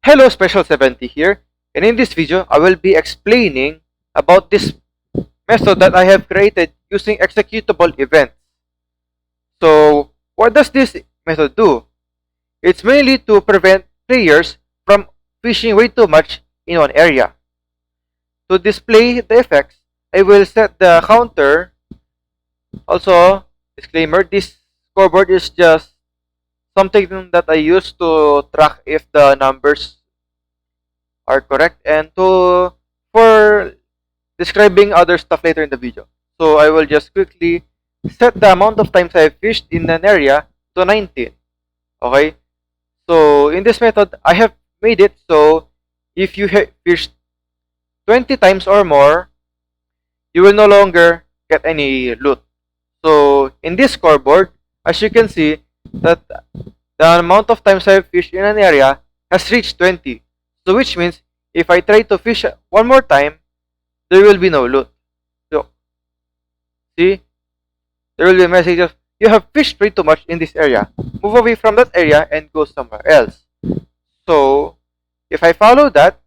Hello, Special 70 here, and in this video I will be explaining about this method that I have created using executable events. So what does this method do? It's mainly to prevent players from fishing way too much in one area. To display the effects, I will set the counter. Also, disclaimer, this scoreboard is just something that I use to track if the numbers are correct and for describing other stuff later in the video. So I will just quickly set the amount of times I fished in an area to 19. Okay? So in this method, I have made it so if you fished 20 times or more, you will no longer get any loot. So in this scoreboard, as you can see, that the amount of times I have fished in an area has reached 20. So which means if I try to fish one more time, there will be no loot. So see, there will be a message of you have fished way too much in this area. Move away from that area and go somewhere else. So if I follow that,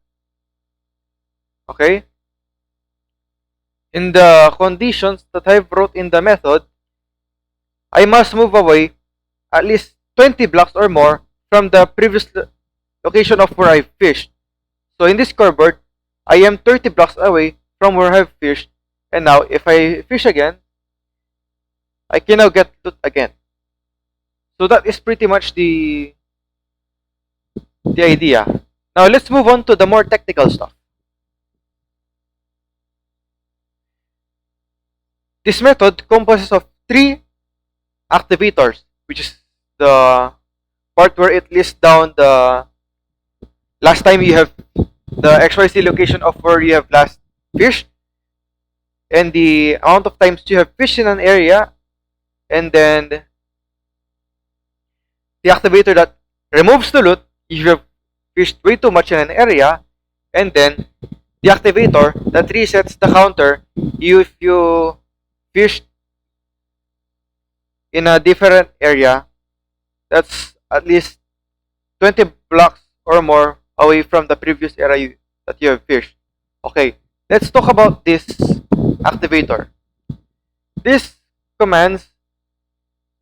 okay, in the conditions that I wrote in the method, I must move away at least 20 blocks or more from the previous location of where I fished. So in this scoreboard, I am 30 blocks away from where I've fished, and now if I fish again, I can now get loot again. So that is pretty much the idea. Now let's move on to the more technical stuff. This method composes of 3 activators, which is the part where it lists down the last time you have the XYZ location of where you have last fished, and the amount of times you have fished in an area, and then the activator that removes the loot if you have fished way too much in an area, and then the activator that resets the counter if you fished in a different area that's at least 20 blocks or more away from the previous area that you have fished. Okay, let's talk about this activator. This commands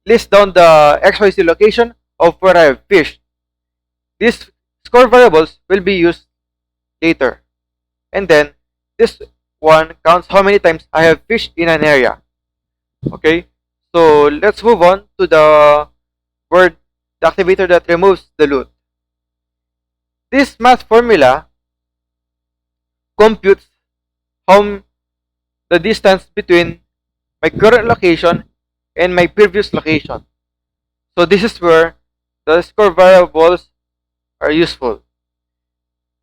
list down the XYZ location of where I have fished. These score variables will be used later. And then this one counts how many times I have fished in an area. Okay, so let's move on to the word, the activator that removes the loot. This math formula computes the distance between my current location and my previous location. So this is where the score variables are useful.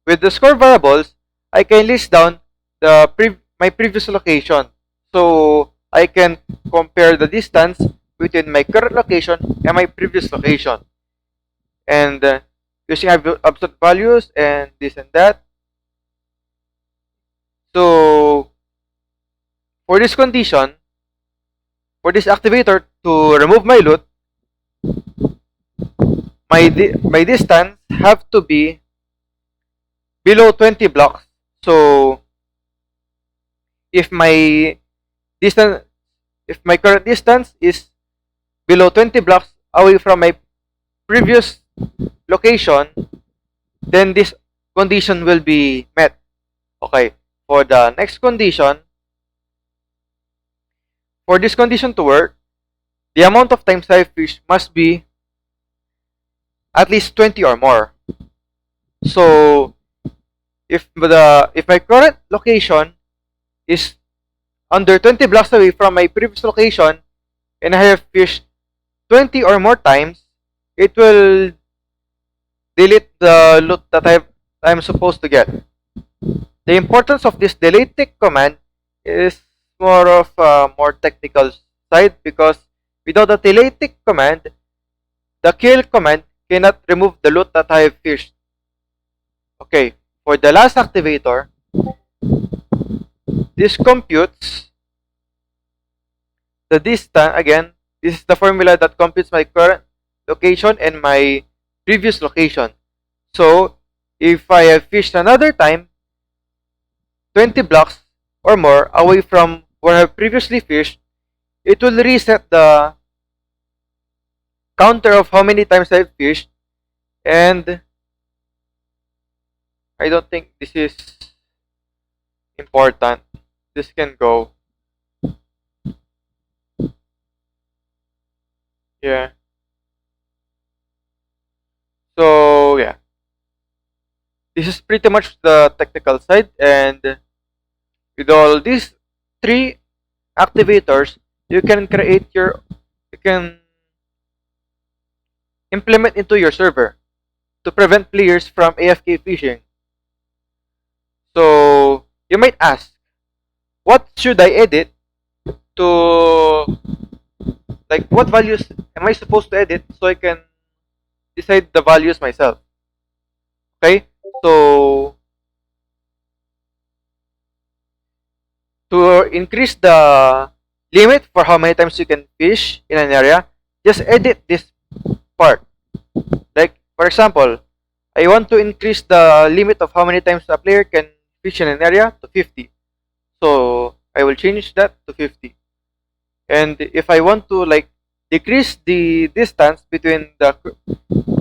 With the score variables, I can list down my previous location. So I can compare the distance between my current location and my previous location. And using absolute values and this and that. So for this condition, for this activator to remove my loot, my distance have to be below 20 blocks. So if my current distance is below 20 blocks away from my previous location, then this condition will be met. Okay, for the next condition, for this condition to work, the amount of times I fish must be at least 20 or more. So if my current location is under 20 blocks away from my previous location and I have fished 20 or more times, it will delete the loot that I'm supposed to get. The importance of this delete tick command is more of a more technical side, because without the delete tick command, the kill command cannot remove the loot that I have fished. Okay, for the last activator, this computes the distance. Again, this is the formula that computes my current location and my previous location. So If I have fished another time 20 blocks or more away from where I have previously fished, it will reset the counter of how many times I've fished, and I don't think this is important. This can go. Yeah. So yeah, this is pretty much the technical side, and with all these three activators, you can you can implement into your server to prevent players from AFK fishing. So you might ask, what should I edit to, like, what values am I supposed to edit so I can decide the values myself? Okay, so to increase the limit for how many times you can fish in an area, just edit this part. Like, for example, I want to increase the limit of how many times a player can fish in an area to 50. So I will change that to 50. And if I want to, like, decrease the distance between the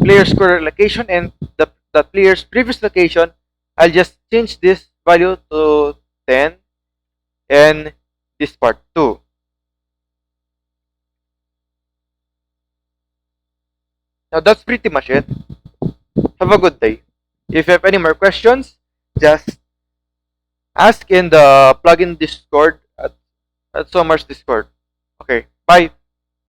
player's current location and the player's previous location, I'll just change this value to 10 and this part 2. Now that's pretty much it. Have a good day. If you have any more questions, just ask in the plugin Discord at Somar's Discord. Okay, bye.